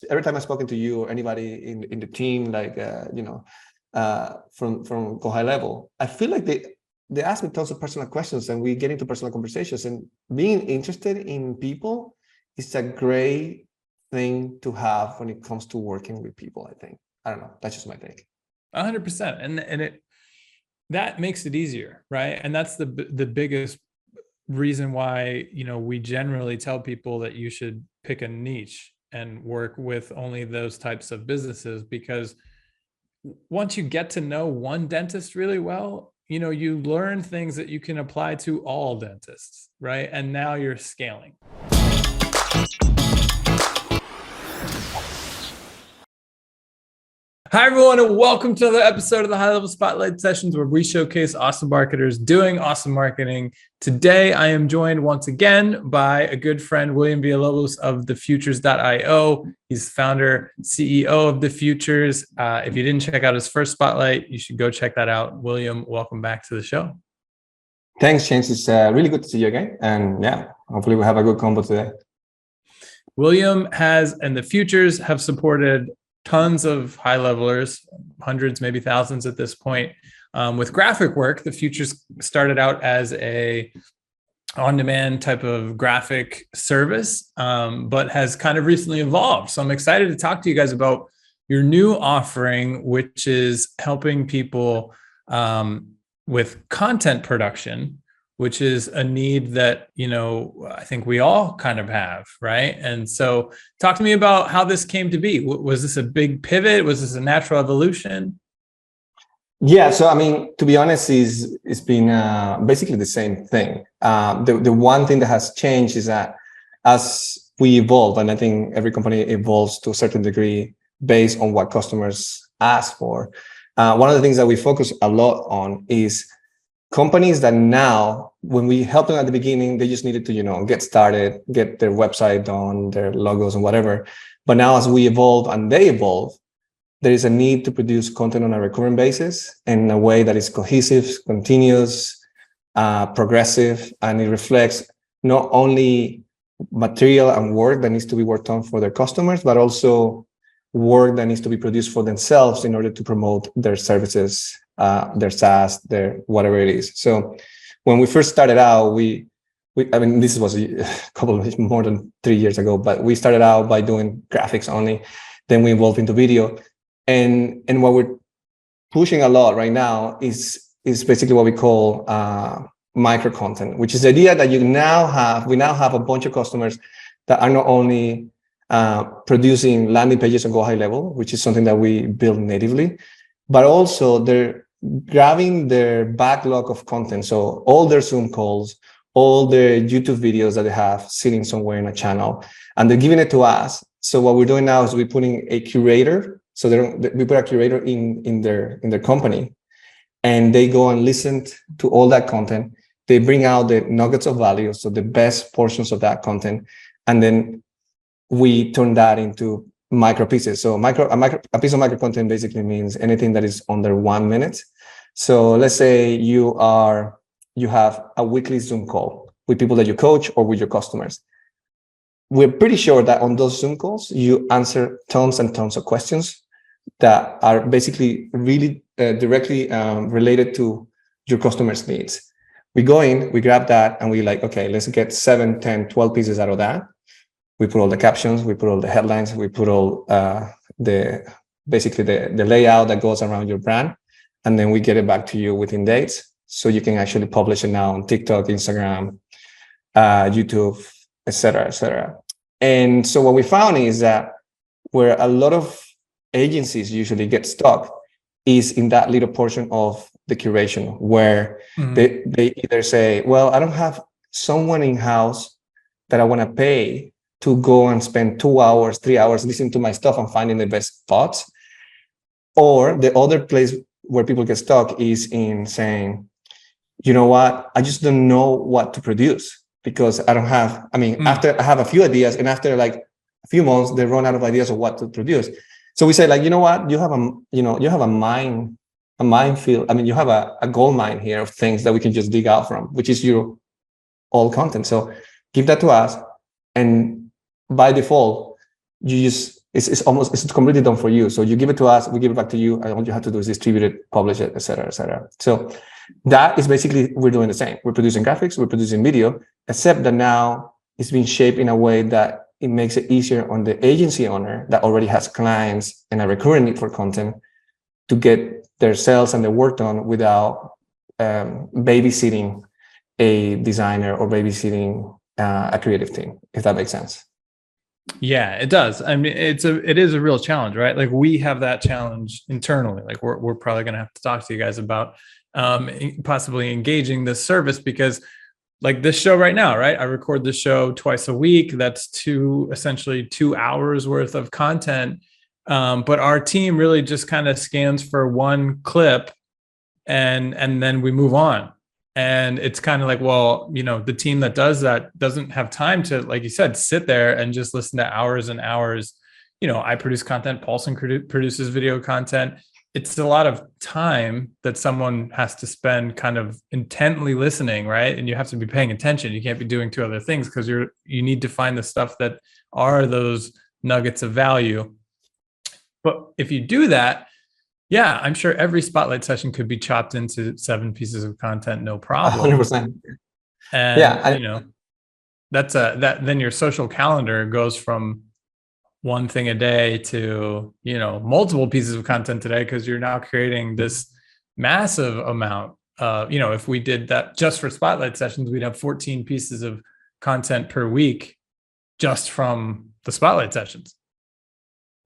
every time I've spoken to you or anybody in the team, like from Go High Level, I feel like they ask me tons of personal questions, and we get into personal conversations. And being interested in people is a great thing to have when it comes to working with people. I think. I don't know. That's just my take. 100%, and that makes it easier, right? And that's the biggest reason why we generally tell people that you should pick a niche and work with only those types of businesses, because once you get to know one dentist really well, you learn things that you can apply to all dentists, right? And now you're scaling. Hi, everyone, and welcome to another episode of the High Level Spotlight Sessions, where we showcase awesome marketers doing awesome marketing. Today, I am joined once again by a good friend, William Villalobos of thefutures.io. He's founder, CEO of The Futures. If you didn't check out his first spotlight, you should go check that out. William, welcome back to the show. Thanks, James. It's really good to see you again. And yeah, hopefully we'll have a good combo today. William and The Futures have supported tons of high levelers, hundreds, maybe thousands at this point, with graphic work. The Futures started out as a on-demand type of graphic service, but has kind of recently evolved. So I'm excited to talk to you guys about your new offering, which is helping people with content production, which is a need that, I think we all kind of have, right? And so talk to me about how this came to be. Was this a big pivot? Was this a natural evolution? Yeah, so I mean, to be honest, it's been basically the same thing. The one thing that has changed is that as we evolve, and I think every company evolves to a certain degree based on what customers ask for. One of the things that we focus a lot on is companies that now, when we helped them at the beginning, they just needed to, get started, get their website done, their logos and whatever. But now as we evolve and they evolve, there is a need to produce content on a recurrent basis in a way that is cohesive, continuous, progressive, and it reflects not only material and work that needs to be worked on for their customers, but also work that needs to be produced for themselves in order to promote their services, their SaaS, their whatever it is. So when we first started out, this was a couple of more than 3 years ago, but we started out by doing graphics only. Then we evolved into video. And what we're pushing a lot right now is basically what we call micro content, which is the idea that we now have a bunch of customers that are not only producing landing pages on Go High Level, which is something that we build natively, but also they're grabbing their backlog of content. So all their Zoom calls, all their YouTube videos that they have sitting somewhere in a channel, and they're giving it to us. So what we're doing now is we're putting a curator. So we put a curator in their company, and they go and listen to all that content. They bring out the nuggets of value, so the best portions of that content, and then we turn that into micro pieces. So a piece of micro content basically means anything that is under 1 minute. So let's say you have a weekly Zoom call with people that you coach or with your customers. We're pretty sure that on those Zoom calls, you answer tons and tons of questions that are basically really directly related to your customers' needs. We go in, we grab that, and we okay, let's get 7, 10, 12 pieces out of that. We put all the captions, we put all the headlines, we put all the layout that goes around your brand, and then we get it back to you within days. So you can actually publish it now on TikTok, Instagram, YouTube, etc., etc. And so what we found is that where a lot of agencies usually get stuck is in that little portion of the curation, where they either say, well, I don't have someone in-house that I want to pay to go and spend 2 hours, 3 hours listening to my stuff and finding the best thoughts. Or the other place where people get stuck is in saying, you know what, I just don't know what to produce because I don't have, after I have a few ideas, and after a few months, they run out of ideas of what to produce. So we say, you know what, you have a minefield. You have a gold mine here of things that we can just dig out from, which is your all content. So give that to us. And by default, you just it's completely done for you. So you give it to us, we give it back to you, and all you have to do is distribute it, publish it, etc., etc. So that is basically, we're doing the same. We're producing graphics, we're producing video, except that now it's being shaped in a way that it makes it easier on the agency owner that already has clients and a recurring need for content to get their sales and their work done without babysitting a designer or babysitting a creative team, if that makes sense. Yeah, it does. I mean, it is a real challenge, right? Like we have that challenge internally. Like we're probably going to have to talk to you guys about possibly engaging this service, because like this show right now, right? I record this show twice a week. That's essentially 2 hours worth of content. But our team really just kind of scans for one clip and then we move on. And it's kind of like, well, the team that does that doesn't have time to, like you said, sit there and just listen to hours and hours. I produce content, Paulson produces video content. It's a lot of time that someone has to spend kind of intently listening, right? And you have to be paying attention. You can't be doing 2 other things because you need to find the stuff that are those nuggets of value. But if you do that, yeah, I'm sure every spotlight session could be chopped into 7 pieces of content, no problem. 100%. And yeah, then your social calendar goes from one thing a day to multiple pieces of content today, because you're now creating this massive amount. If we did that just for spotlight sessions, we'd have 14 pieces of content per week just from the spotlight sessions.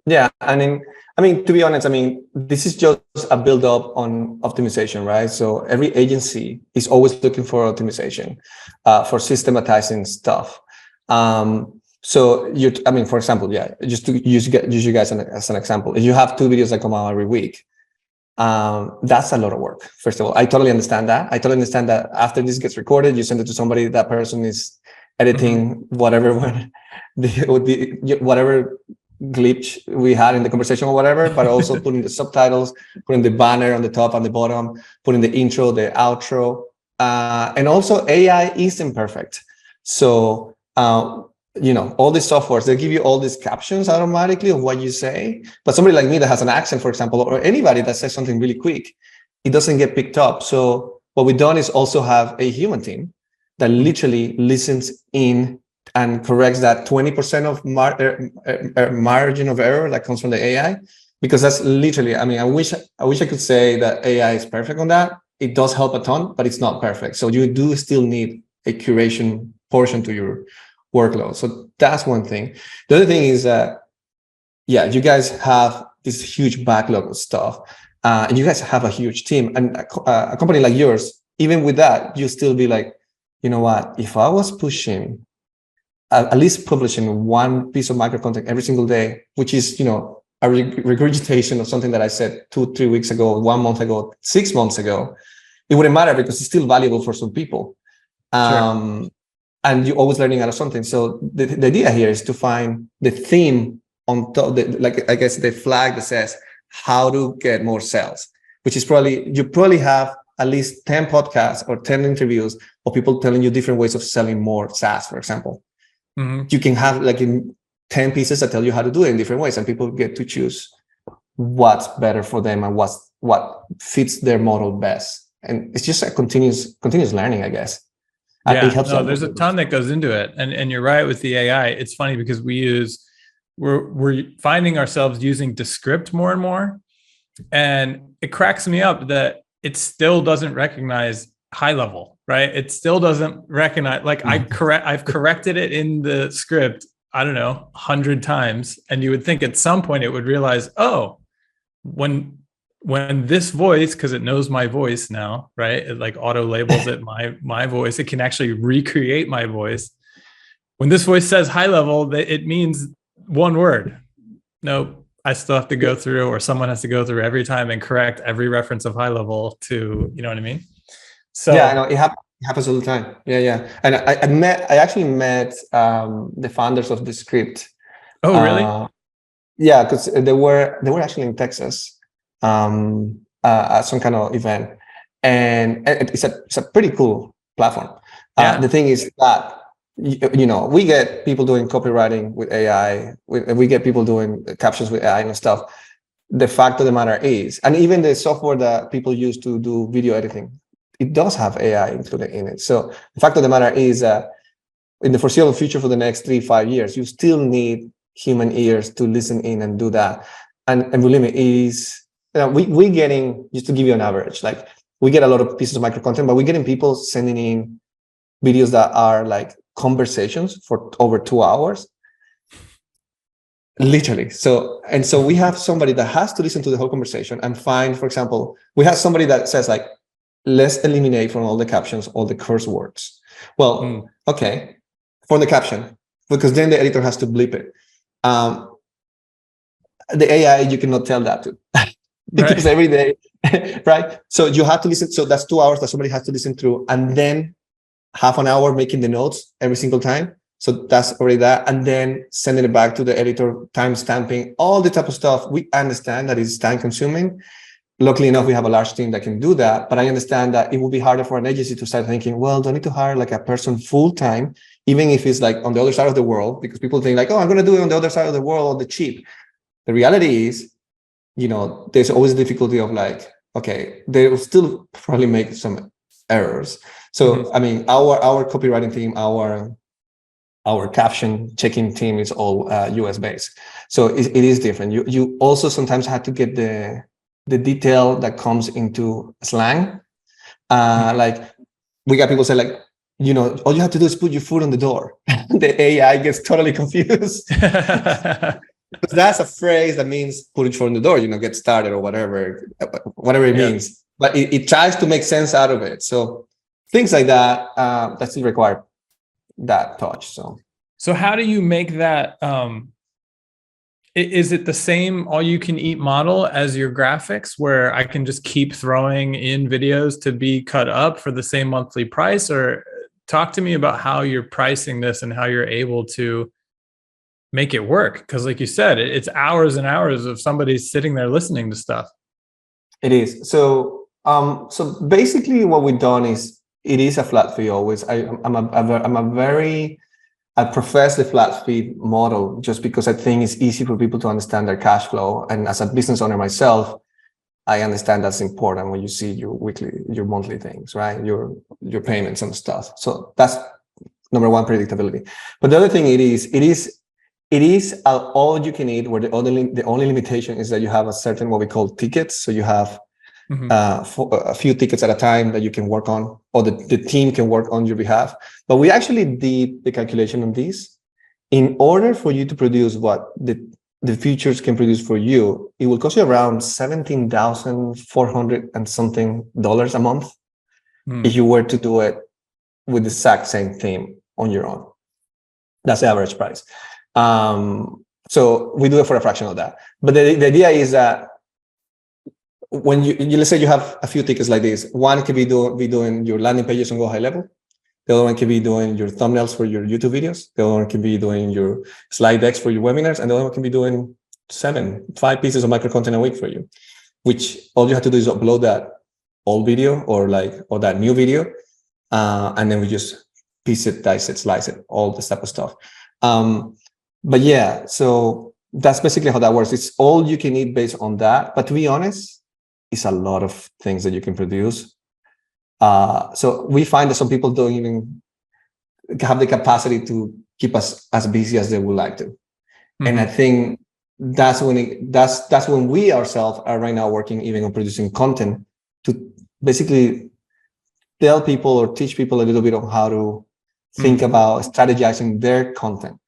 Yeah, I mean, to be honest, this is just a build-up on optimization, right? So every agency is always looking for optimization, for systematizing stuff. So for example, just to use you guys as an example, if you have 2 videos that come out every week, that's a lot of work. First of all, I totally understand that. I totally understand that after this gets recorded, you send it to somebody, that person is editing whatever whatever glitch we had in the conversation or whatever, but also putting the subtitles, putting the banner on the top and the bottom, putting the intro, the outro, and also AI is imperfect. So, all these softwares, they give you all these captions automatically of what you say, but somebody like me that has an accent, for example, or anybody that says something really quick, it doesn't get picked up. So what we've done is also have a human team that literally listens in and corrects that 20% of margin of error that comes from the AI, because that's literally, I wish I could say that AI is perfect on that. It does help a ton, but it's not perfect. So you do still need a curation portion to your workload. So that's one thing. The other thing is that, you guys have this huge backlog of stuff, and you guys have a huge team, and a company like yours, even with that, you still be like, you know what, if I was pushing at least publishing 1 piece of micro content every single day, which is, a regurgitation of something that I said 2-3 weeks ago, 1 month ago, 6 months ago, it wouldn't matter because it's still valuable for some people. Sure. And you're always learning out of something. So the idea here is to find the theme on top, I guess the flag that says how to get more sales, which is you probably have at least 10 podcasts or 10 interviews of people telling you different ways of selling more SaaS, for example. Mm-hmm. You can have 10 pieces that tell you how to do it in different ways, and people get to choose what's better for them and what fits their model best. And it's just a continuous learning, I guess. Yeah, there's a ton that goes into it. And you're right with the AI. It's funny because we're finding ourselves using Descript more and more. And it cracks me up that it still doesn't recognize high level, right? It still doesn't recognize, I've corrected it in the script, I don't know, 100 times. And you would think at some point it would realize, oh, when this voice, because it knows my voice now, right? It auto labels it my voice. It can actually recreate my voice. When this voice says high level, it means one word. Nope. I still have to go through, or someone has to go through every time and correct every reference of high level to, you know what I mean? So yeah, I know it happens all the time. Yeah. And I actually met the founders of the script. Oh, really? Yeah, because they were actually in Texas at some kind of event, and it's a pretty cool platform. The thing is that we get people doing copywriting with AI. We get people doing captions with AI and stuff. The fact of the matter is, and even the software that people use to do video editing, it does have AI included in it. So the fact of the matter is that in the foreseeable future, for the next 3-5 years, you still need human ears to listen in and do that. And believe me, we're getting, just to give you an average, like we get a lot of pieces of micro content, but we're getting people sending in videos that are like conversations for over 2 hours. Literally. So we have somebody that has to listen to the whole conversation and find, for example, we have somebody that says like, let's eliminate from all the captions, all the curse words. Well, okay, for the caption, because then the editor has to bleep it. The AI, you cannot tell that to. Because every day, right? So you have to listen. So that's 2 hours that somebody has to listen through, and then half an hour making the notes every single time. So that's already that. And then sending it back to the editor, time stamping, all the type of stuff. We understand that it's time consuming. Luckily enough, we have a large team that can do that. But I understand that it will be harder for an agency to start thinking, well, do I need to hire like a person full time, even if it's like on the other side of the world? Because people think like, oh, I'm going to do it on the other side of the world on the cheap. The reality is, there's always a difficulty of like, okay, they will still probably make some errors. So, I mean, our copywriting team, our caption checking team is all US based. So it is different. You also sometimes have to get the detail that comes into slang. Like we got people say like, all you have to do is put your foot on the door. The AI gets totally confused. Because that's a phrase that means put your foot on the door, get started or whatever it means. But it tries to make sense out of it. So things like that, that still require that touch. So how do you make that? Is it the same all-you-can-eat model as your graphics, where I can just keep throwing in videos to be cut up for the same monthly price? Or talk to me about how you're pricing this and how you're able to make it work. Because like you said, it's hours and hours of somebody sitting there listening to stuff. It is. So basically what we've done is, it is a flat fee always. I profess the flat fee model just because I think it's easy for people to understand their cash flow. And as a business owner myself, I understand that's important when you see your monthly things, right? Your payments and stuff. So that's number one, predictability. But the other thing it is all you can eat, where the only limitation is that you have a certain what we call tickets. So you have a few tickets at a time that you can work on, or the team can work on your behalf. But we actually did the calculation on these. In order for you to produce what the features can produce for you, it will cost you around $17,400 and something a month if you were to do it with the exact same theme on your own. That's the average price. So we do it for a fraction of that. But the idea is that when you let's say you have a few tickets like this, one could be doing your landing pages on Go High Level. The other one can be doing your thumbnails for your YouTube videos. The other one can be doing your slide decks for your webinars. And the other one can be doing 5 pieces of micro content a week for you, which all you have to do is upload that old video or that new video. And then we just piece it, dice it, slice it, all this type of stuff. But yeah, so that's basically how that works. It's all you can eat based on that. But to be honest, it's a lot of things that you can produce. So we find that some people don't even have the capacity to keep us as busy as they would like to. And I think that's when we ourselves are right now working even on producing content to basically tell people or teach people a little bit of how to think about strategizing their content.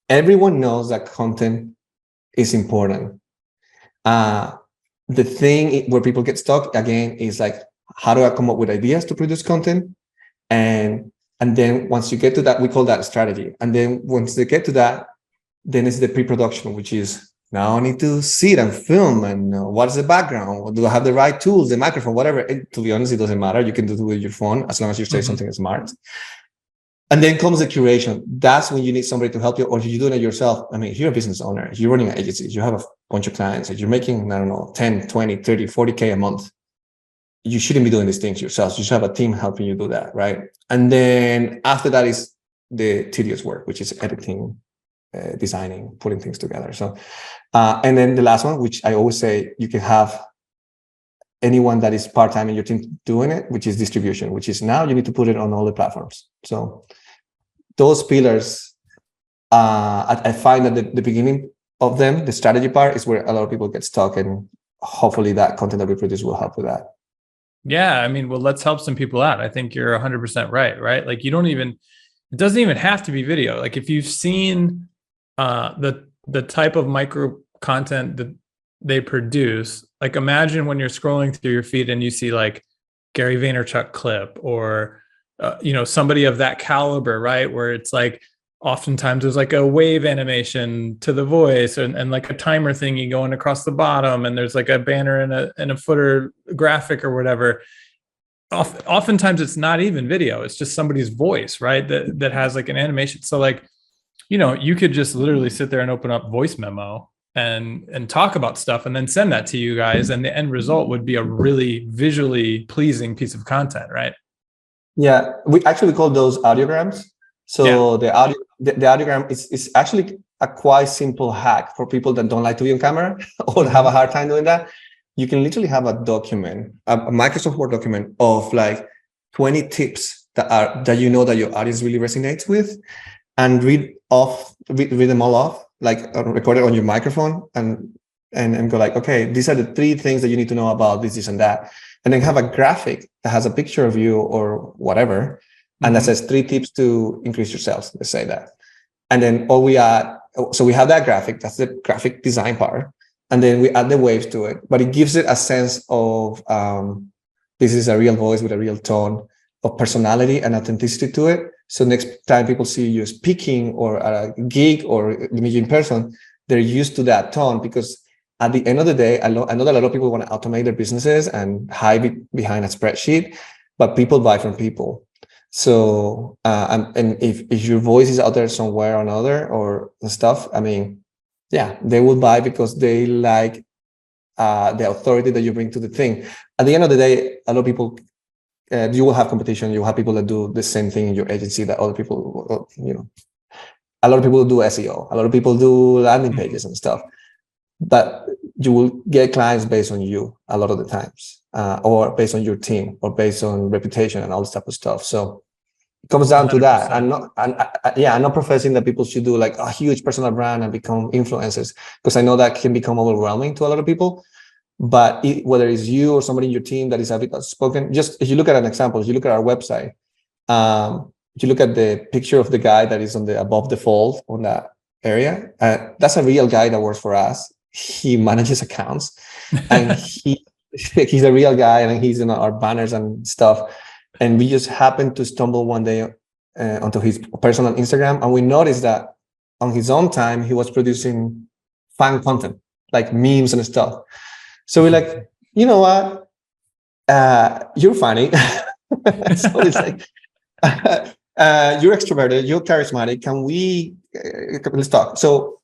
Everyone knows that content is important. The thing where people get stuck again is like, how do I come up with ideas to produce content? And then once you get to that, we call that strategy. And then once they get to that, then it's the pre-production, which is now I need to sit and film, and what's the background? Do I have the right tools, the microphone, whatever? To be honest, it doesn't matter. You can do it with your phone as long as you say something smart. And then comes the curation. That's when you need somebody to help you, or if you're doing it yourself. I mean, if you're a business owner, if you're running an agency, you have a bunch of clients, if you're making, I don't know, 10, 20, 30, 40K a month, you shouldn't be doing these things yourself. You should have a team helping you do that, right? And then after that is the tedious work, which is editing, designing, putting things together. So, and then the last one, which I always say, you can have anyone that is part-time in your team doing it, which is distribution, which is now you need to put it on all the platforms. So those pillars, I find that the beginning of them, the strategy part, is where a lot of people get stuck, and hopefully that content that we produce will help with that. Yeah. I mean, well, let's help some people out. I think you're 100% right? Like it doesn't even have to be video. Like if you've seen the type of micro content that they produce, like imagine when you're scrolling through your feed and you see like Gary Vaynerchuk clip or, somebody of that caliber, right? Where it's like, oftentimes there's like a wave animation to the voice and like a timer thingy going across the bottom. And there's like a banner and a footer graphic or whatever. Oftentimes it's not even video. It's just somebody's voice, right? That has like an animation. So like, you could just literally sit there and open up voice memo and talk about stuff and then send that to you guys. And the end result would be a really visually pleasing piece of content, right? Yeah, we actually call those audiograms. So the audiogram is actually a quite simple hack for people that don't like to be on camera or have a hard time doing that. You can literally have a document, a Microsoft Word document of like 20 tips that your audience really resonates with, and read them all off, like record it on your microphone and go like, okay, these are the 3 things that you need to know about this, and that. And then have a graphic that has a picture of you or whatever, and that says 3 tips to increase your sales. Let's say that. And then we have that graphic, that's the graphic design part. And then we add the waves to it, but it gives it a sense of this is a real voice with a real tone of personality and authenticity to it. So next time people see you speaking or at a gig or meet you in person, they're used to that tone, because at the end of the day, I know that a lot of people want to automate their businesses and hide it behind a spreadsheet, but people buy from people. So, and if your voice is out there somewhere or another or stuff, I mean, yeah, they will buy because they like the authority that you bring to the thing. At the end of the day, a lot of people, you will have competition. You will have people that do the same thing in your agency that other people, a lot of people do SEO. A lot of people do landing pages and stuff. But you will get clients based on you a lot of the times, or based on your team, or based on reputation and all this type of stuff. So it comes down 100%. To that. I'm not professing that people should do like a huge personal brand and become influencers, because I know that can become overwhelming to a lot of people. But whether it's you or somebody in your team that is a bit outspoken, just if you look at an example, if you look at our website, if you look at the picture of the guy that is on the above the fold on that area, that's a real guy that works for us. He manages accounts, and he's a real guy, and he's in our banners and stuff. And we just happened to stumble one day onto his personal Instagram, and we noticed that on his own time he was producing fan content like memes and stuff. So we're like, you know what? You're funny. So it's like, you're extroverted, you're charismatic. Let's talk. So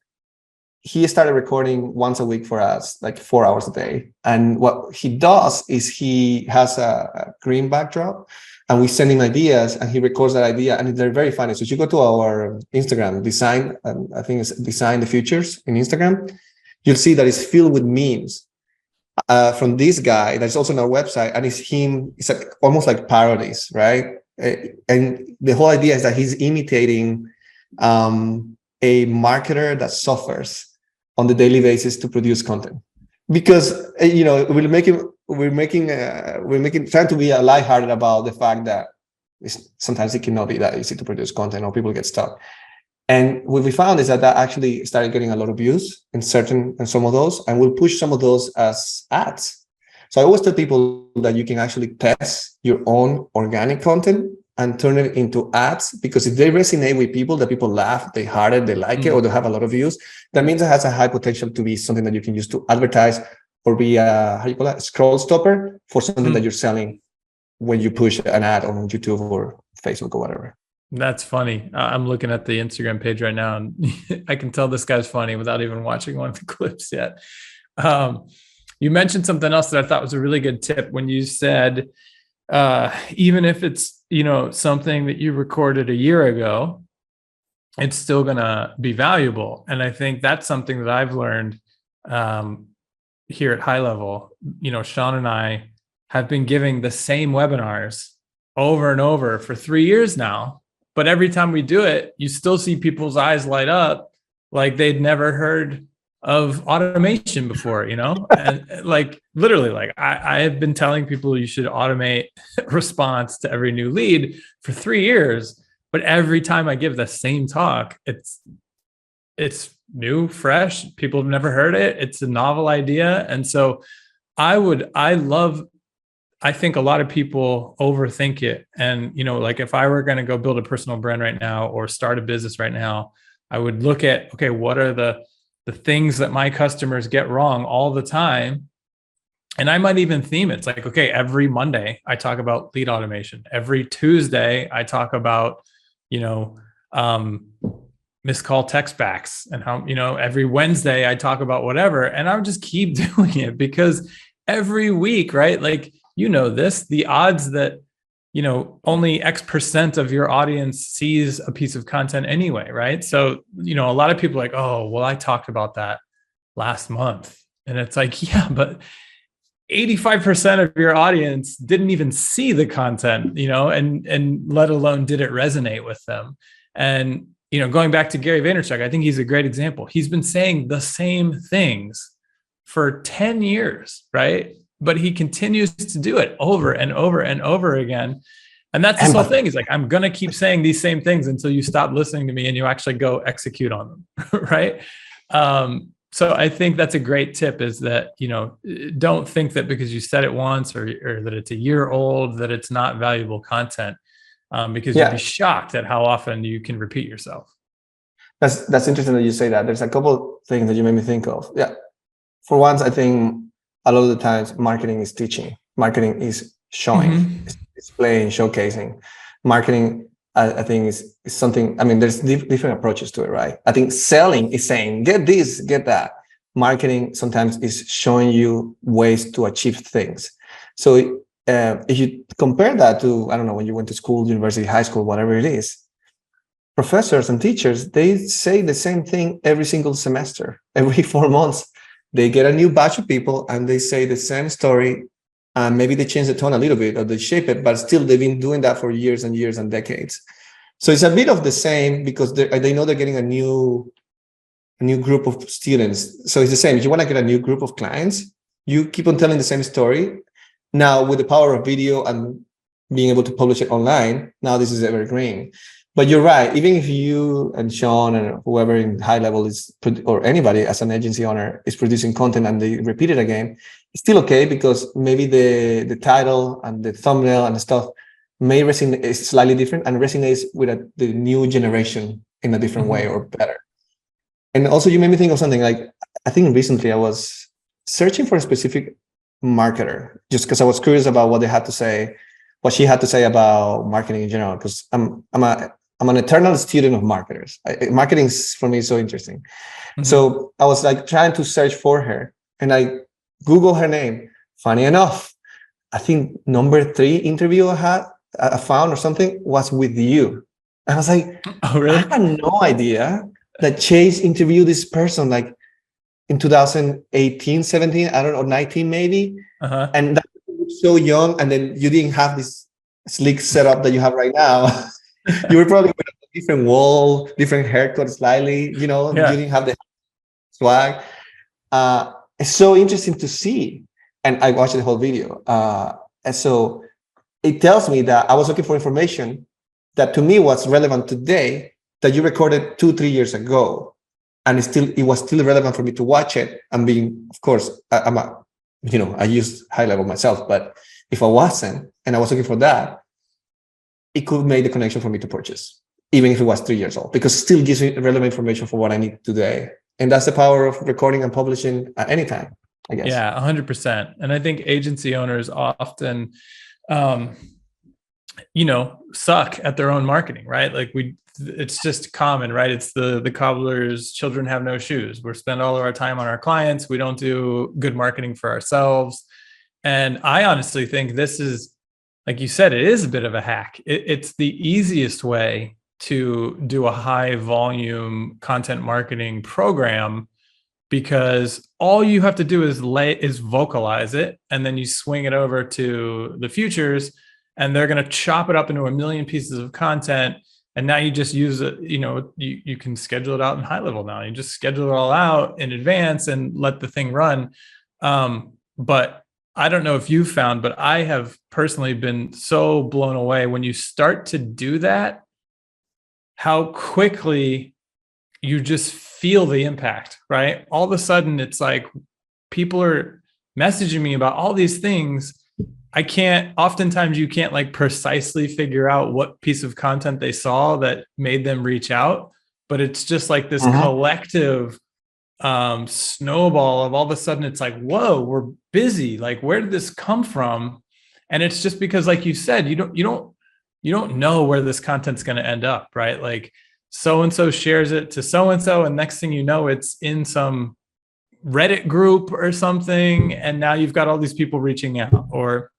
he started recording once a week for us, like 4 hours a day. And what he does is he has a green backdrop, and we send him ideas, and he records that idea, and they're very funny. So if you go to our Instagram, I think it's Design the Futures in Instagram, you'll see that it's filled with memes from this guy that's also on our website, and it's like, almost like parodies, right? And the whole idea is that he's imitating a marketer that suffers on the daily basis to produce content, because we're trying to be lighthearted about the fact that sometimes it cannot be that easy to produce content, or people get stuck. And what we found is that actually started getting a lot of views in some of those, and we'll push some of those as ads. So I always tell people that you can actually test your own organic content and turn it into ads, because if they resonate with people, that people laugh, they heart it, they like it, or they have a lot of views, that means it has a high potential to be something that you can use to advertise or be a scroll stopper for something that you're selling when you push an ad on YouTube or Facebook or whatever. That's funny. I'm looking at the Instagram page right now, and I can tell this guy's funny without even watching one of the clips yet. You mentioned something else that I thought was a really good tip when you said, even if it's, something that you recorded a year ago, it's still going to be valuable. And I think that's something that I've learned here at High Level. Sean and I have been giving the same webinars over and over for 3 years now. But every time we do it, you still see people's eyes light up like they'd never heard of automation before, and literally, I have been telling people you should automate response to every new lead for 3 years. But every time I give the same talk, it's new, fresh. People have never heard it. It's a novel idea. And so I think a lot of people overthink it. And, if I were going to go build a personal brand right now or start a business right now, I would look at, okay, what are the things that my customers get wrong all the time? And I might even theme it. It's like, okay, every Monday I talk about lead automation. Every Tuesday I talk about, missed call text backs, and how, every Wednesday I talk about whatever. And I would just keep doing it because every week, right? The odds that, only X% of your audience sees a piece of content anyway, right? So, a lot of people are like, oh, well, I talked about that last month. And it's like, yeah, but 85% of your audience didn't even see the content, and let alone did it resonate with them. And, going back to Gary Vaynerchuk, I think he's a great example. He's been saying the same things for 10 years, right? But he continues to do it over and over and over again. And that's the whole thing. He's like, I'm going to keep saying these same things until you stop listening to me and you actually go execute on them. Right. So I think that's a great tip, is that, don't think that because you said it once or that it's a year old, that it's not valuable content, because you'd be shocked at how often you can repeat yourself. That's interesting that you say that. There's a couple things that you made me think of. Yeah. For once, I think a lot of the times marketing is teaching. Marketing is showing, displaying, showcasing. Marketing, I think, is something, there's different approaches to it, right? I think selling is saying, get this, get that. Marketing sometimes is showing you ways to achieve things. So if you compare that to, I don't know, when you went to school, university, high school, whatever it is, professors and teachers, they say the same thing every single semester, every 4 months. They get a new batch of people and they say the same story. Maybe they change the tone a little bit or they shape it, but still they've been doing that for years and years and decades. So it's a bit of the same, because they know they're getting a new group of students. So it's the same. If you want to get a new group of clients, you keep on telling the same story. Now, with the power of video and being able to publish it online, now this is evergreen. But you're right. Even if you and Sean and whoever in High Level is, or anybody as an agency owner is producing content and they repeat it again, it's still okay, because maybe the title and the thumbnail and the stuff may resonate, is slightly different and resonates with the new generation in a different way or better. And also, you made me think of something like, I think recently I was searching for a specific marketer just because I was curious about what they had to say, what she had to say about marketing in general, because I'm an eternal student of marketers. Marketing for me is so interesting. So I was like trying to search for her, and I Googled her name. Funny enough, I think number 3 interview I found or something was with you. And I was like, oh, really? I had no idea that Chase interviewed this person like in 2018, 17, I don't know, 19 maybe. And that was so young. And then you didn't have this slick setup that you have right now. You were probably with a different wall, different haircut slightly, you didn't have the swag. It's so interesting to see. And I watched the whole video. And so it tells me that I was looking for information that to me was relevant today, that you recorded 2-3 years ago. And it was still relevant for me to watch it. And being, of course, I use High Level myself, but if I wasn't, and I was looking for that, it could make the connection for me to purchase, even if it was 3 years old, because it still gives me relevant information for what I need today. And that's the power of recording and publishing at any time, I guess. Yeah, 100%. And I think agency owners often, suck at their own marketing, right? Like it's just common, right? It's the cobbler's children have no shoes. We spend all of our time on our clients. We don't do good marketing for ourselves. And I honestly think this is, like you said, it is a bit of a hack. It's the easiest way to do a high volume content marketing program, because all you have to do is vocalize it, and then you swing it over to the futures, and they're going to chop it up into a million pieces of content. And now you just use it, you can schedule it out in high level now. You just schedule it all out in advance and let the thing run. But I don't know if you've found, but I have personally been so blown away when you start to do that, how quickly you just feel the impact, right? All of a sudden, it's like people are messaging me about all these things. Oftentimes you can't like precisely figure out what piece of content they saw that made them reach out, but it's just like this collective snowball of all of a sudden it's like, whoa, we're busy. Like, where did this come from? And it's just because, like you said, you don't know where this content's going to end up, right? Like, so-and-so shares it to so-and-so, and next thing you know, it's in some Reddit group or something. And now you've got all these people reaching out. Or,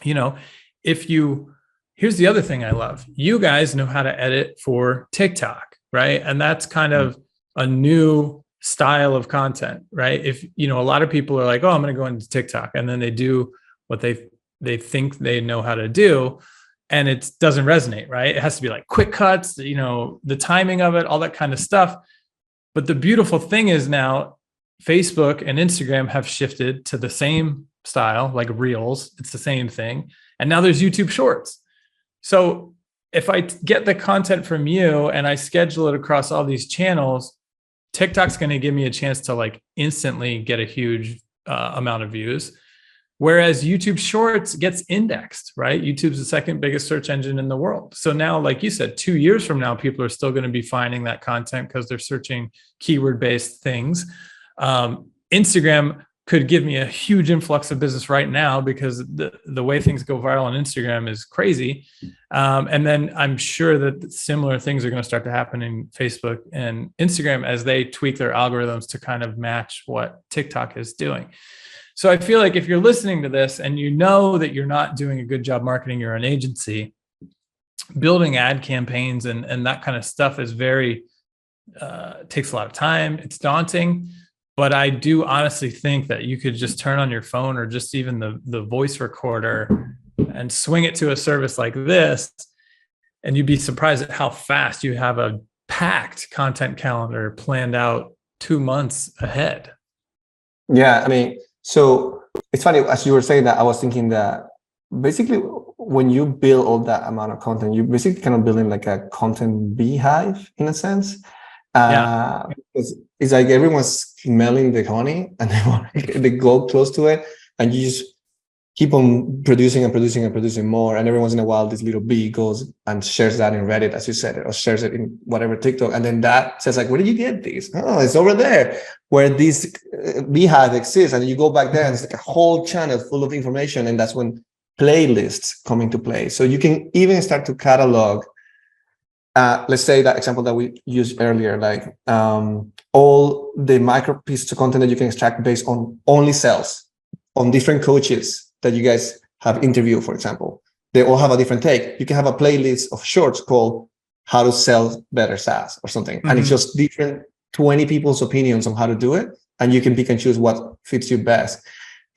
here's the other thing I love. You guys know how to edit for TikTok, right? And that's kind of a new style of content, right? If, a lot of people are like, oh, I'm going to go into TikTok, and then they do what they think they know how to do, and it doesn't resonate, right? It has to be like quick cuts, the timing of it, all that kind of stuff. But the beautiful thing is now Facebook and Instagram have shifted to the same style, like Reels. It's the same thing. And now there's YouTube Shorts. So if I get the content from you and I schedule it across all these channels, TikTok's going to give me a chance to like instantly get a huge amount of views. Whereas YouTube Shorts gets indexed, right? YouTube's the second biggest search engine in the world. So now, like you said, 2 years from now, people are still going to be finding that content because they're searching keyword-based things. Instagram could give me a huge influx of business right now because the way things go viral on Instagram is crazy. And then I'm sure that similar things are going to start to happen in Facebook and Instagram as they tweak their algorithms to kind of match what TikTok is doing. So I feel like if you're listening to this and you know that you're not doing a good job marketing your own agency, building ad campaigns and that kind of stuff is takes a lot of time. It's daunting. But I do honestly think that you could just turn on your phone or just even the voice recorder and swing it to a service like this, and you'd be surprised at how fast you have a packed content calendar planned out 2 months ahead. Yeah, so it's funny, as you were saying that, I was thinking that basically when you build all that amount of content, you're basically kind of building like a content beehive in a sense. It's like everyone's smelling the honey and they go close to it, and you just keep on producing and producing and producing more. And every once in a while, this little bee goes and shares that in Reddit, as you said, or shares it in whatever TikTok. And then that says like, where did you get these? Oh, it's over there where this beehive exists. And you go back there and it's like a whole channel full of information. And that's when playlists come into play. So you can even start to catalog. Let's say that example that we used earlier, like all the micro pieces of content that you can extract based on only sales, on different coaches that you guys have interviewed, for example. They all have a different take. You can have a playlist of shorts called How to Sell Better SaaS or something. Mm-hmm. And it's just different 20 people's opinions on how to do it. And you can pick and choose what fits you best.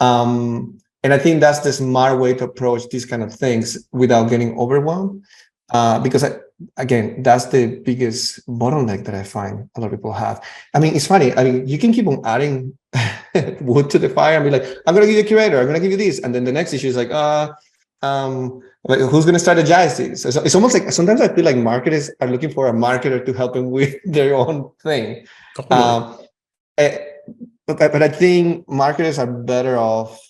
And I think that's the smart way to approach these kind of things without getting overwhelmed. Because again, that's the biggest bottleneck that I find a lot of people have. It's funny. You can keep on adding wood to the fire and be like, I'm going to give you a curator. I'm going to give you this. And then the next issue is like, who's going to strategize this? So it's almost like sometimes I feel like marketers are looking for a marketer to help them with their own thing. Totally. But I think marketers are better off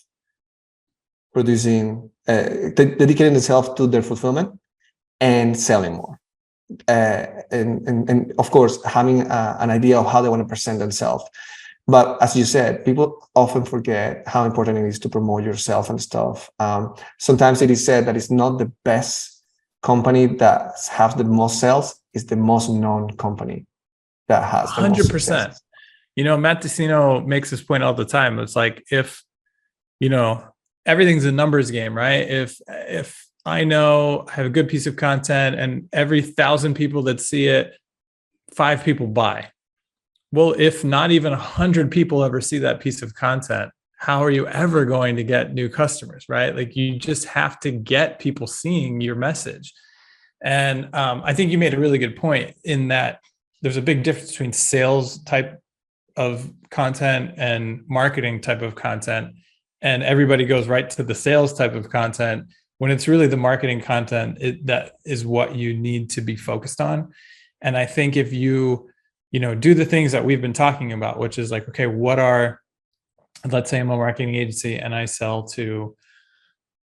producing, dedicating themselves to their fulfillment and selling more. And of course, having an idea of how they want to present themselves. But as you said, people often forget how important it is to promote yourself and stuff. Sometimes it is said that it's not the best company that has the most sales, it's the most known company that has the 100%. Most success. Matt DeCino makes this point all the time. It's like, if, everything's a numbers game, right? If I know I have a good piece of content, and every 1,000 people that see it, 5 people buy. Well, if not even 100 people ever see that piece of content, how are you ever going to get new customers, right? Like, you just have to get people seeing your message. And I think you made a really good point in that there's a big difference between sales type of content and marketing type of content. And everybody goes right to the sales type of content when it's really the marketing content that is what you need to be focused on. And I think if you do the things that we've been talking about, which is like, okay, let's say I'm a marketing agency and I sell to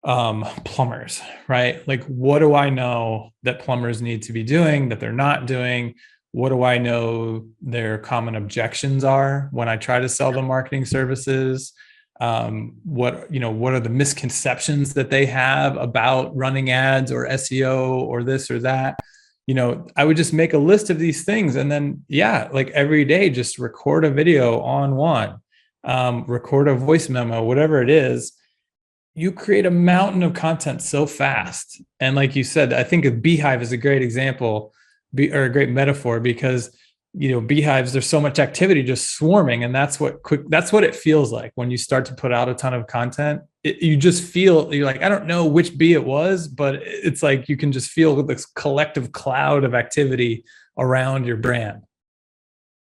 plumbers, right? Like, what do I know that plumbers need to be doing that they're not doing? What do I know their common objections are when I try to sell them marketing services? What are the misconceptions that they have about running ads or SEO or this or that? I would just make a list of these things, and then, like every day, just record a video on one, record a voice memo, whatever it is. You create a mountain of content so fast. And like you said, I think a beehive is a great example or a great metaphor, because beehives, there's so much activity just swarming, and that's what it feels like when you start to put out a ton of content. You just feel, you're like, I don't know which bee it was, but it's like you can just feel this collective cloud of activity around your brand.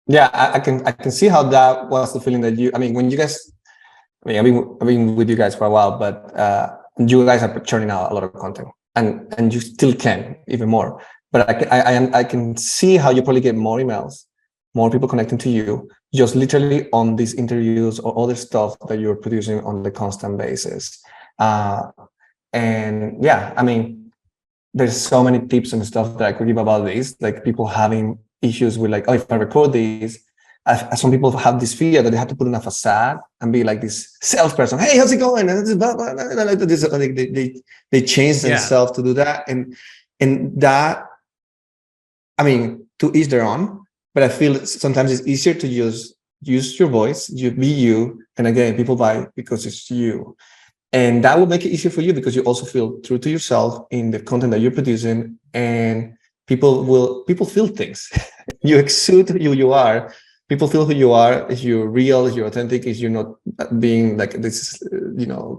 Yeah, I can see how that was the feeling that when you guys, I've been with you guys for a while, but you guys are churning out a lot of content, and you still can even more. But I can see how you probably get more emails, more people connecting to you, just literally on these interviews or other stuff that you're producing on the constant basis. And yeah, there's so many tips and stuff that I could give about this, like people having issues with like, oh, if I record these, some people have this fear that they have to put in a facade and be like this salesperson. Hey, how's it going? And they change themselves to do that. And that, to each their own, but I feel sometimes it's easier to use your voice, you be you. And again, people buy because it's you. And that will make it easier for you because you also feel true to yourself in the content that you're producing, and people feel things. You exude who you are. People feel who you are. If you're real, if you're authentic, if you're not being like this,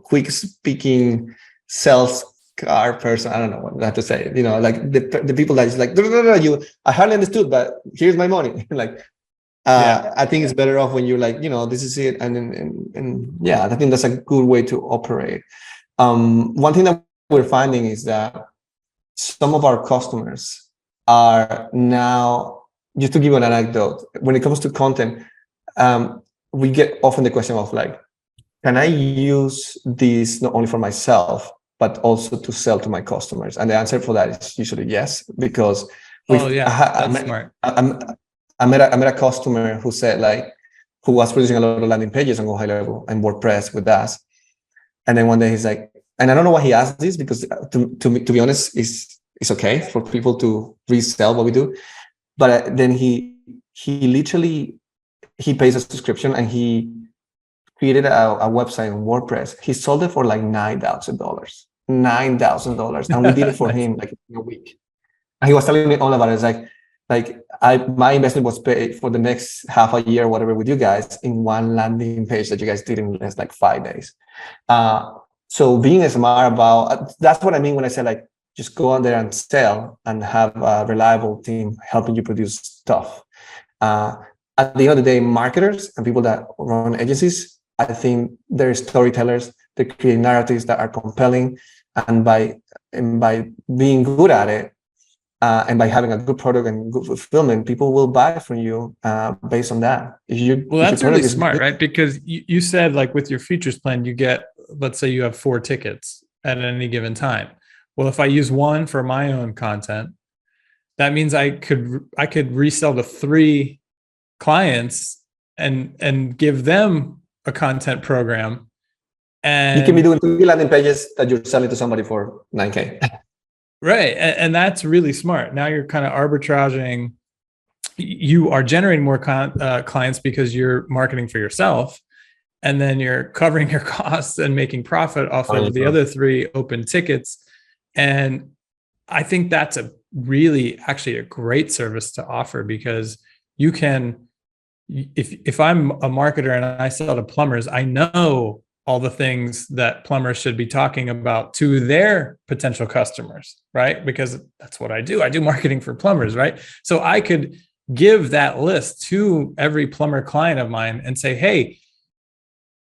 quick speaking sales car person. I don't know what I have to say. Like the people that is like, I hardly understood, but here's my money. Like, I think it's better off when you're like, this is it. And yeah, I think that's a good way to operate. One thing that we're finding is that some of our customers are now, just to give you an anecdote, when it comes to content, we get often the question of like, can I use this not only for myself, but also to sell to my customers? And the answer for that is usually yes, because that's smart. I met a customer who said who was producing a lot of landing pages on Go High Level and WordPress with us. And then one day he's like, and I don't know why he asked this, because to be honest, it's okay for people to resell what we do. But then he pays a subscription, and he created a website on WordPress. He sold it for like $9,000. And we did it for him like in a week. And he was telling me all about it. It's like my investment was paid for the next half a year, whatever, with you guys in one landing page that you guys did in less like 5 days. So being smart about, that's what I mean when I say like, just go out there and sell and have a reliable team helping you produce stuff. At the end of the day, marketers and people that run agencies, I think they're storytellers. They create narratives that are compelling, and by being good at it, and by having a good product and good fulfillment, people will buy from you based on that. That's really smart, right? Because you said like with your futures plan, you get, let's say you have 4 tickets at any given time. Well, if I use one for my own content, that means I could resell to 3 clients and give them a content program. And you can be doing 3 landing pages that you're selling to somebody for $9,000. Right. And that's really smart. Now you're kind of arbitraging. You are generating more clients because you're marketing for yourself. And then you're covering your costs and making profit off of the other 3 open tickets. And I think that's actually a great service to offer, because you can, if I'm a marketer and I sell to plumbers, I know all the things that plumbers should be talking about to their potential customers, right? Because that's what I do. I do marketing for plumbers, right? So I could give that list to every plumber client of mine and say, hey,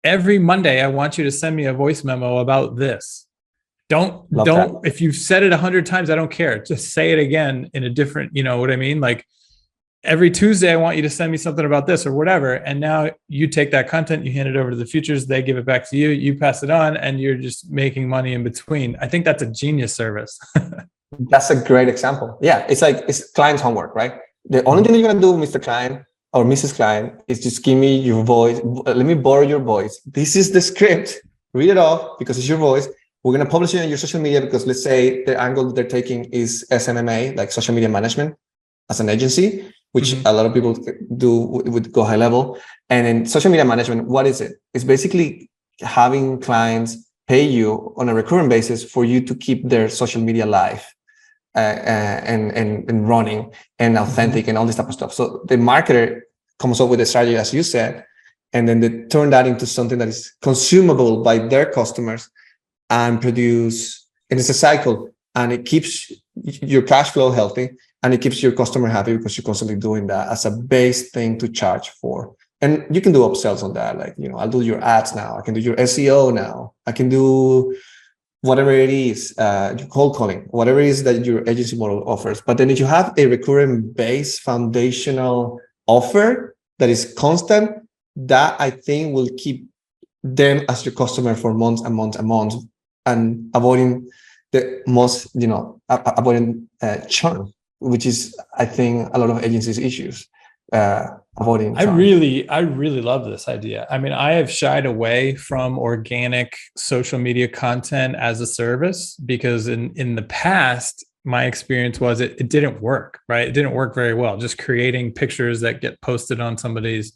every Monday, I want you to send me a voice memo about this. Don't, if you've said it 100 times, I don't care. Just say it again in a different, you know what I mean? Like, every Tuesday, I want you to send me something about this or whatever. And now you take that content, you hand it over to the futures, they give it back to you, you pass it on, and you're just making money in between. I think that's a genius service. That's a great example. Yeah, it's client's homework, right? The only thing you're going to do, Mr. Client or Mrs. Client, is just give me your voice. Let me borrow your voice. This is the script. Read it off because it's your voice. We're going to publish it on your social media because let's say the angle that they're taking is SMMA, like social media management as an agency, which a lot of people do with Go High Level. And in social media management, what is it? It's basically having clients pay you on a recurring basis for you to keep their social media live and running and authentic and all this type of stuff. So the marketer comes up with a strategy, as you said, and then they turn that into something that is consumable by their customers and produce, and it's a cycle, and it keeps your cash flow healthy. And it keeps your customer happy because you're constantly doing that as a base thing to charge for. And you can do upsells on that. Like, you know, I'll do your ads now. I can do your SEO now. I can do whatever it is, cold calling, whatever it is that your agency model offers. But then if you have a recurring base foundational offer that is constant, that I think will keep them as your customer for months and months and months, and avoiding the most, you know, avoiding churn, which is, I think, a lot of agencies' issues, avoiding. I really love this idea. I mean, I have shied away from organic social media content as a service because in the past, my experience was it didn't work, right? It didn't work very well. Just creating pictures that get posted on somebody's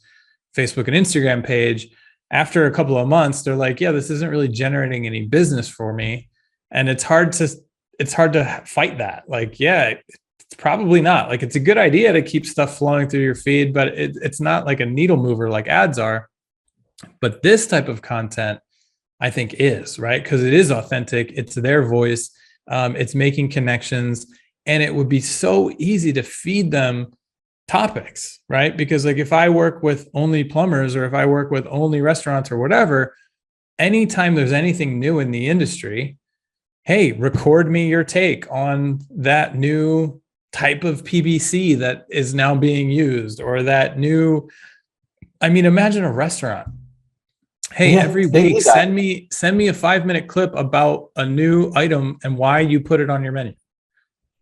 Facebook and Instagram page. After a couple of months, they're like, yeah, this isn't really generating any business for me. And it's hard to fight that. Like, yeah, it's probably not. Like, it's a good idea to keep stuff flowing through your feed, but it's not like a needle mover like ads are. But this type of content, I think, is, right? Because it is authentic. It's their voice. It's making connections. And it would be so easy to feed them topics, right? Because like if I work with only plumbers or if I work with only restaurants or whatever, anytime there's anything new in the industry, hey, record me your take on that new type of PVC that is now being used, or that new, I mean, imagine a restaurant. Hey, every week, send me a 5-minute clip about a new item and why you put it on your menu.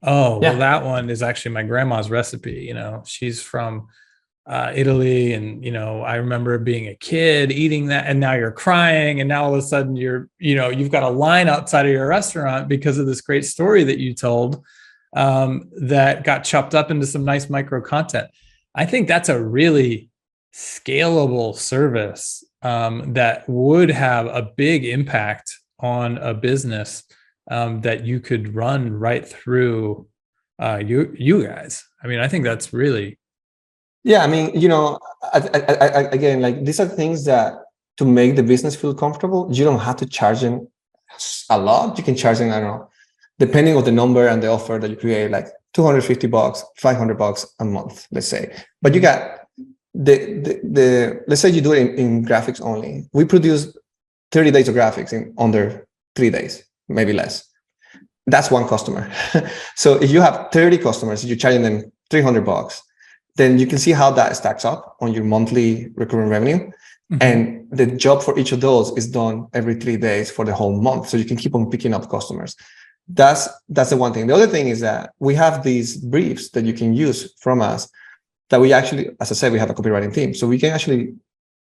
Oh, well, that one is actually my grandma's recipe. You know, she's from Italy. And, you know, I remember being a kid eating that, and now you're crying. And now all of a sudden you've got a line outside of your restaurant because of this great story that you told that got chopped up into some nice micro content. I think that's a really scalable service that would have a big impact on a business that you could run right through you guys. I mean, I think that's really. Yeah, I mean, you know, I again, like these are things that to make the business feel comfortable, you don't have to charge them a lot. You can charge them, I don't know, depending on the number and the offer that you create, like $250, $500 a month, let's say. But you got the let's say you do it in graphics only. We produce 30 days of graphics in under 3 days. Maybe less. That's one customer. So if you have 30 customers, you're charging them $300, then you can see how that stacks up on your monthly recurring revenue. Mm-hmm. And the job for each of those is done every 3 days for the whole month. So you can keep on picking up customers. That's the one thing. The other thing is that we have these briefs that you can use from us that we actually, as I said, we have a copywriting team. So we can actually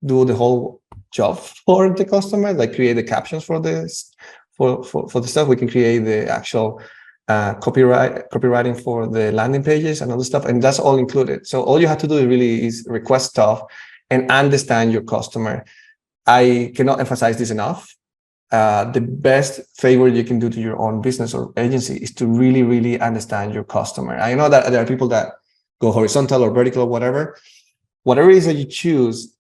do the whole job for the customer, like create the captions for this. For the stuff, we can create the actual copywriting for the landing pages and all the stuff, and that's all included. So all you have to do really is request stuff and understand your customer. I cannot emphasize this enough. the best favor you can do to your own business or agency is to really, really understand your customer. I know that there are people that go horizontal or vertical or whatever it is that you choose.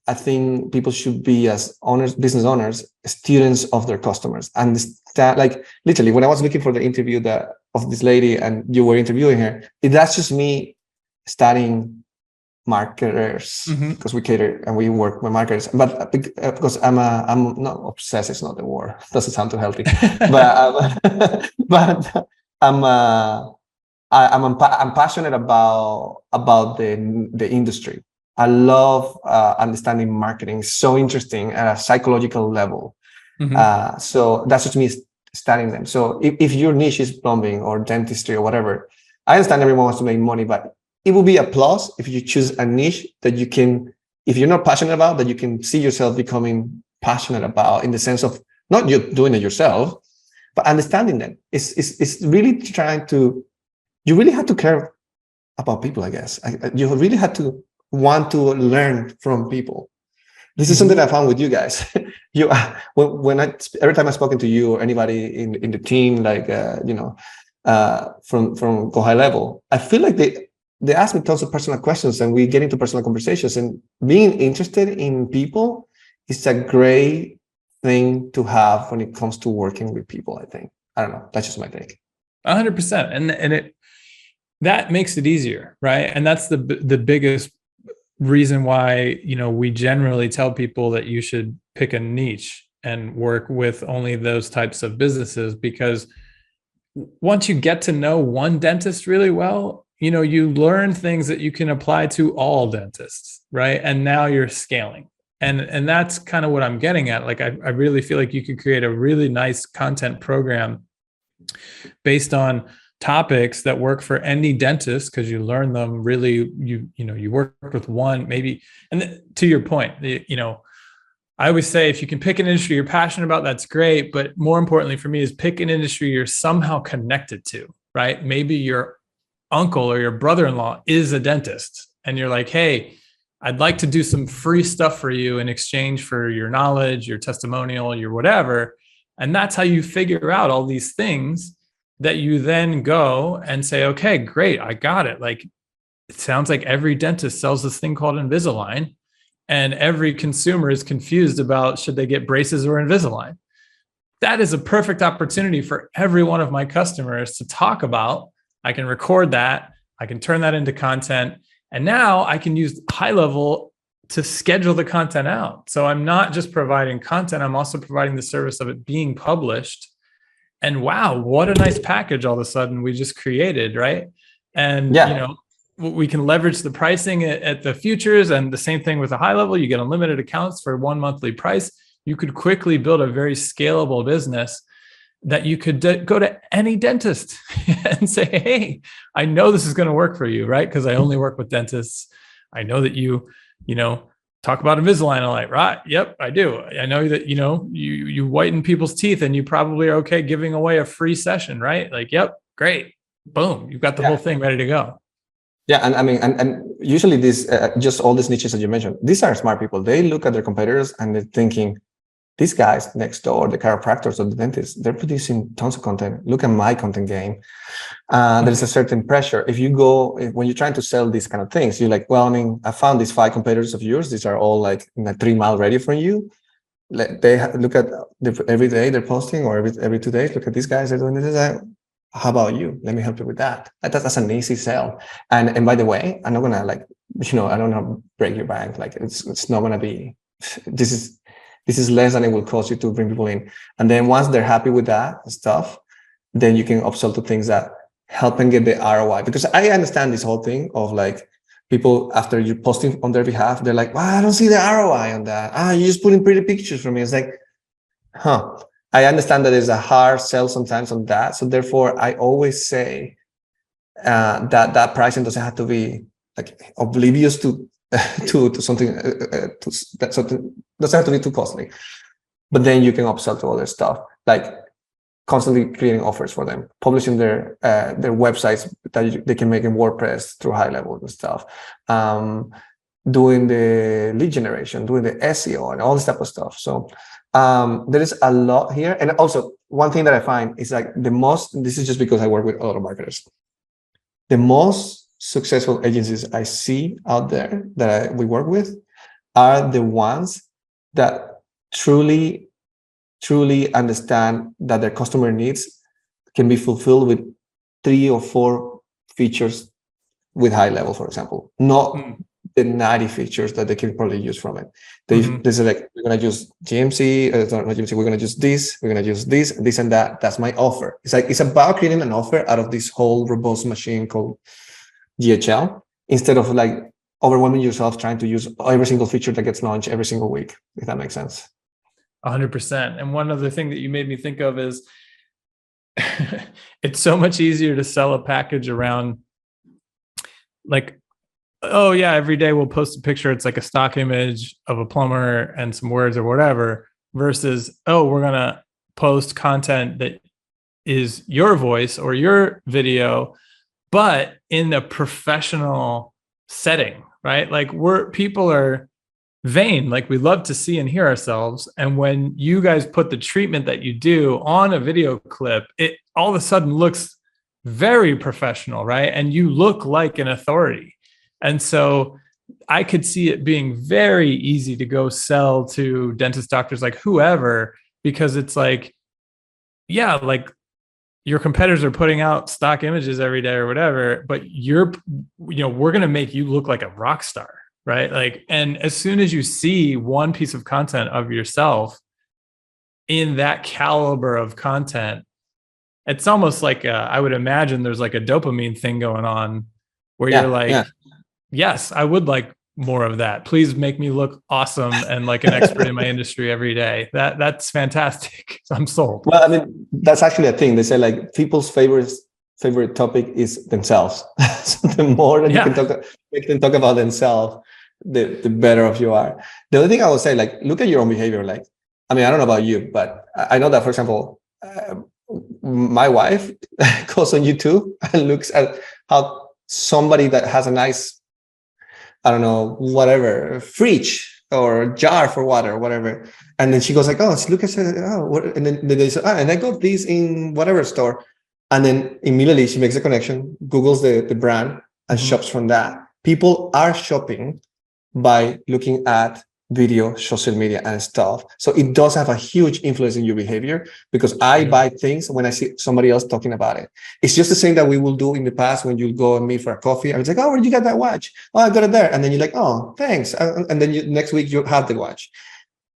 I think people should be, as owners, business owners, students of their customers. Understand, like literally, when I was looking for the interview of this lady and you were interviewing her, that's just me studying marketers, because we cater and we work with marketers. But because I'm not obsessed, it's not the word. Doesn't sound too healthy. But I'm passionate about the industry. I love understanding marketing. It's so interesting at a psychological level. So that's just me studying them. So if your niche is plumbing or dentistry or whatever, I understand everyone wants to make money, but it will be a plus if you choose a niche that you can, if you're not passionate about, that you can see yourself becoming passionate about, in the sense of not you doing it yourself, but understanding them. It's really trying to, you really have to care about people, I guess. You really have to want to learn from people. This is something I found with you guys. Every time I've spoken to you or anybody in the team, like from Go High Level, I feel like they ask me tons of personal questions and we get into personal conversations. And being interested in people is a great thing to have when it comes to working with people, I think. I don't know. That's just my take. 100%. And that makes it easier, right? And that's the biggest reason why, we generally tell people that you should pick a niche and work with only those types of businesses, because once you get to know one dentist really well, you learn things that you can apply to all dentists, right? And now you're scaling. And that's kind of what I'm getting at. Like, I really feel like you could create a really nice content program based on topics that work for any dentist, because you learn them really, you work with one maybe. And to your point, I always say, if you can pick an industry you're passionate about, that's great. But more importantly for me is pick an industry you're somehow connected to, right? Maybe your uncle or your brother-in-law is a dentist and you're like, hey, I'd like to do some free stuff for you in exchange for your knowledge, your testimonial, your whatever. And that's how you figure out all these things that you then go and say, okay, great, I got it. Like, it sounds like every dentist sells this thing called Invisalign, and every consumer is confused about should they get braces or Invisalign. That is a perfect opportunity for every one of my customers to talk about. I can record that. I can turn that into content. And now I can use High Level to schedule the content out. So I'm not just providing content, I'm also providing the service of it being published. And wow, what a nice package all of a sudden we just created, right? And we can leverage the pricing at the futures, and the same thing with the High Level. You get unlimited accounts for one monthly price. You could quickly build a very scalable business that you could go to any dentist and say, hey, I know this is going to work for you, right? Because I only work with dentists. I know that you talk about Invisalign a lot, right? Yep, I do. I know that, you whiten people's teeth and you probably are okay giving away a free session, right? Like, yep, great. Boom. You've got the whole thing ready to go. Yeah. And I mean, and usually just all these niches that you mentioned, these are smart people. They look at their competitors and they're thinking, these guys next door, the chiropractors or the dentists, they're producing tons of content. Look at my content game. There's a certain pressure. When you're trying to sell these kind of things, you're like, well, I mean, I found these 5 competitors of yours. These are all like in a 3-mile radius from you. They look at every day they're posting, or every 2 days, look at these guys, they're doing this. How about you? Let me help you with that. That's an easy sell. And by the way, I'm not gonna I don't want to break your bank. Like, it's not gonna be, this is less than it will cost you to bring people in. And then once they're happy with that stuff, then you can upsell to things that help them get the ROI. Because I understand this whole thing of like, people, after you're posting on their behalf, they're like, well, I don't see the ROI on that. You just put in pretty pictures for me. It's like, I understand that there's a hard sell sometimes on that. So therefore, I always say that pricing doesn't have to be like oblivious to something, something doesn't have to be too costly. But then you can upsell to other stuff, like constantly creating offers for them, publishing their websites that they can make in WordPress through High Level and stuff, doing the lead generation, doing the SEO and all this type of stuff. So There is a lot here. And also one thing that I find is like this is just because I work with a lot of marketers. The most successful agencies I see out there that we work with are the ones that truly understand that their customer needs can be fulfilled with 3 or 4 features with high level, for example, not the 90 features that they can probably use from it. They say like, we're going to use GMC, not GMC, we're going to use this, we're going to use this and that. That's my offer. It's like, it's about creating an offer out of this whole robust machine called GHL, instead of like overwhelming yourself trying to use every single feature that gets launched every single week, if that makes sense. 100%. And one other thing that you made me think of is it's so much easier to sell a package around like, oh yeah, every day we'll post a picture. It's like a stock image of a plumber and some words or whatever, versus, oh, we're going to post content that is your voice or your video, but in a professional setting, right? Like people are vain. Like we love to see and hear ourselves. And when you guys put the treatment that you do on a video clip, it all of a sudden looks very professional, right? And you look like an authority. And so I could see it being very easy to go sell to dentists, doctors, like whoever, because it's like, yeah, like your competitors are putting out stock images every day or whatever, but we're going to make you look like a rock star, right? Like, and as soon as you see one piece of content of yourself in that caliber of content, it's almost like I would imagine there's like a dopamine thing going on where you're like, yes, I would like more of that. Please make me look awesome and like an expert in my industry every day. That's fantastic. I'm sold. Well, I mean, that's actually a thing. They say like people's favorite topic is themselves. So the more that you can make them talk about themselves, the better off you are. The other thing I would say, like, look at your own behavior. Like, I mean, I don't know about you, but I know that, for example, my wife goes on YouTube and looks at how somebody that has a nice, I don't know, whatever, fridge or jar for water or whatever. And then she goes like, oh, look at it. Oh, what? And then they say, and I got these in whatever store. And then immediately she makes a connection, Googles the brand and shops from that. People are shopping by looking at video, social media and stuff. So it does have a huge influence in your behavior, because I buy things when I see somebody else talking about it. It's just the same that we will do in the past when you go and meet for a coffee. I was like, oh, where did you get that watch? Oh, I got it there. And then you're like, oh, thanks. And then next week you have the watch.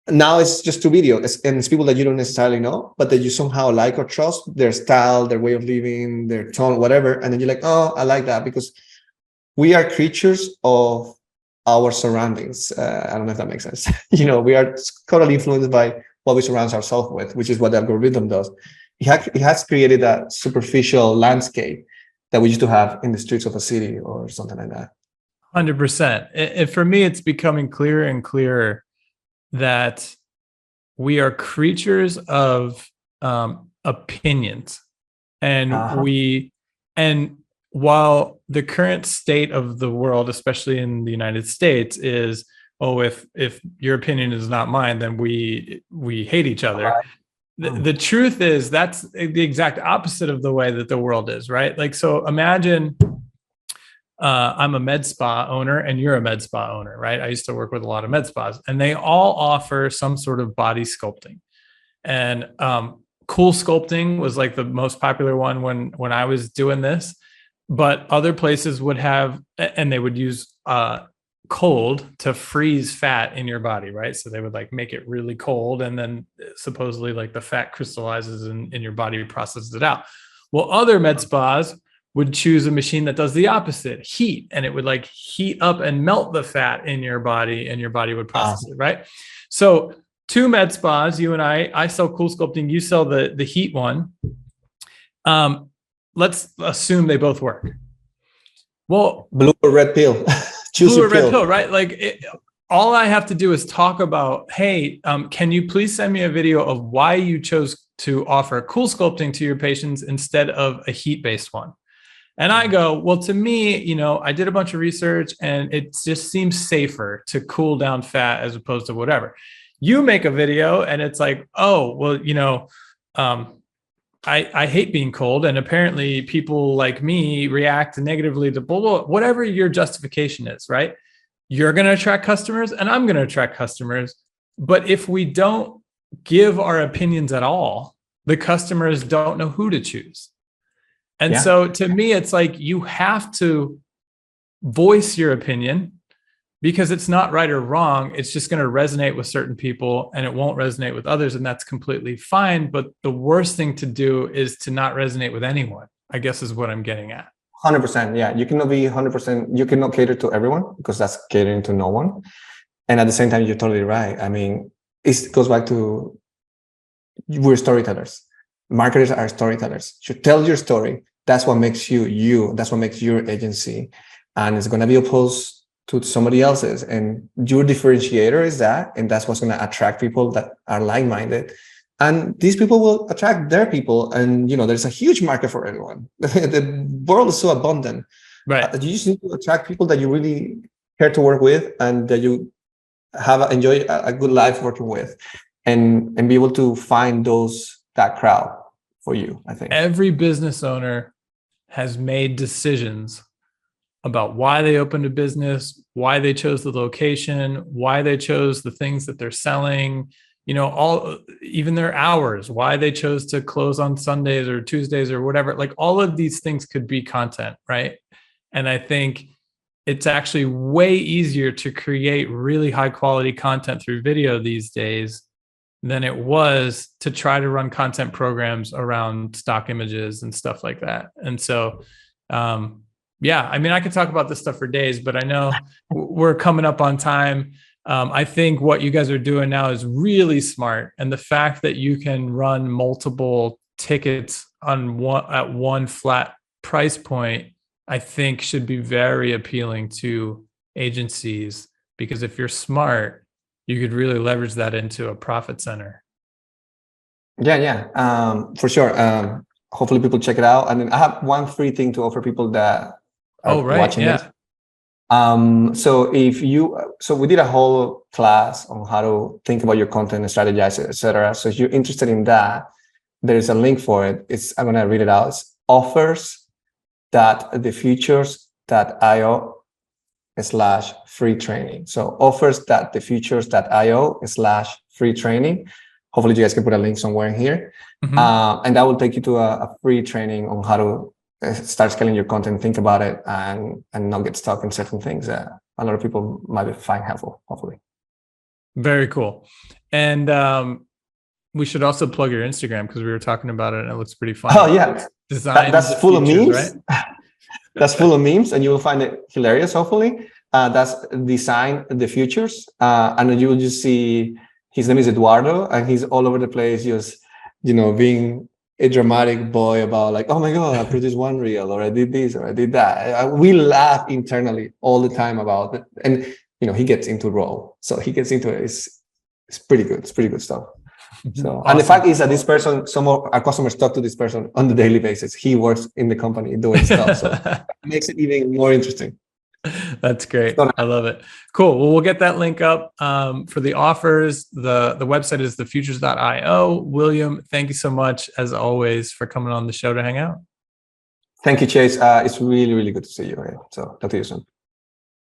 Now it's just through video, and it's people that you don't necessarily know, but that you somehow like or trust their style, their way of living, their tone, whatever. And then you're like, oh, I like that, because we are creatures of our surroundings. I don't know if that makes sense. We are totally influenced by what we surround ourselves with, which is what the algorithm does. It has created a superficial landscape that we used to have in the streets of a city or something like that. 100%. And for me, it's becoming clearer and clearer that we are creatures of opinions, and while the current state of the world, especially in the United States, is, oh, if your opinion is not mine, then we hate each other. The truth is that's the exact opposite of the way that the world is, right? Like, so imagine I'm a med spa owner and you're a med spa owner, right? I used to work with a lot of med spas, and they all offer some sort of body sculpting. And cool sculpting was like the most popular one when I was doing this. But other places would have, and they would use cold to freeze fat in your body, right? So they would like make it really cold, and then supposedly like the fat crystallizes in your body, processes it out. Well, other med spas would choose a machine that does the opposite, heat, and it would like heat up and melt the fat in your body, and your body would process it, right? So 2 med spas, you and I sell cool sculpting, you sell the heat one. Let's assume they both work. Well, blue or red pill, blue or red pill, right? Like all I have to do is talk about, hey, can you please send me a video of why you chose to offer cool sculpting to your patients instead of a heat-based one? And I go, well, to me, I did a bunch of research and it just seems safer to cool down fat as opposed to whatever. You make a video and it's like, oh, well, you know, I hate being cold. And apparently people like me react negatively to blah, blah, whatever your justification is, right? You're going to attract customers and I'm going to attract customers. But if we don't give our opinions at all, the customers don't know who to choose. And so to me, it's like you have to voice your opinion because it's not right or wrong. It's just going to resonate with certain people and it won't resonate with others. And that's completely fine. But the worst thing to do is to not resonate with anyone, I guess is what I'm getting at. 100%. Yeah. You cannot be 100%. You cannot cater to everyone because that's catering to no one. And at the same time, you're totally right. I mean, it goes back to we're storytellers. Marketers are storytellers. You tell your story. That's what makes you you. That's what makes your agency. And it's going to be opposed to somebody else's. And your differentiator is that. And that's what's going to attract people that are like-minded. And these people will attract their people. And, you know, there's a huge market for everyone. The world is so abundant. Right. You just need to attract people that you really care to work with and that you enjoy a good life working with and be able to find that crowd for you. I think every business owner has made decisions about why they opened a business, why they chose the location, why they chose the things that they're selling, you know, even their hours, why they chose to close on Sundays or Tuesdays or whatever. Like all of these things could be content, right? And I think it's actually way easier to create really high quality content through video these days than it was to try to run content programs around stock images and stuff like that. And so, yeah, I mean, I could talk about this stuff for days, but I know we're coming up on time. I think what you guys are doing now is really smart. And the fact that you can run multiple tickets at one flat price point, I think should be very appealing to agencies, because if you're smart, you could really leverage that into a profit center. Yeah, for sure. Hopefully people check it out. And then I have one free thing to offer people that are watching this. So we did a whole class on how to think about your content and strategize it, etc. So if you're interested in that, there's a link for it. I'm going to read it out. It's offers.thefutures.io/free training. So offers.thefutures.io/free training. Hopefully you guys can put a link somewhere in here. Mm-hmm. And that will take you to a free training on how to start scaling your content, think about it, and not get stuck in certain things that a lot of people might find helpful, hopefully. Very cool. And we should also plug your Instagram because we were talking about it and it looks pretty fun. Oh, yeah. That's full of memes, right? That's full of memes, and you will find it hilarious, hopefully. That's Design the Futures. And you will just see his name is Eduardo, and he's all over the place, just, you know, being a dramatic boy about like, oh my God, I produced one reel, or I did this, or I did that. We laugh internally all the time about it. And, you know, he gets into role. So he gets into it. It's pretty good. It's pretty good stuff. So, awesome. And the fact is that this person, some of our customers talk to this person on the daily basis. He works in the company doing stuff. So it makes it even more interesting. That's great. I love it. Cool. Well, we'll get that link up for the offers. The website is thefutures.io. William, thank you so much, as always, for coming on the show to hang out. Thank you, Chase. It's really, really good to see you. So talk to you soon.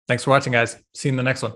Thanks for watching, guys. See you in the next one.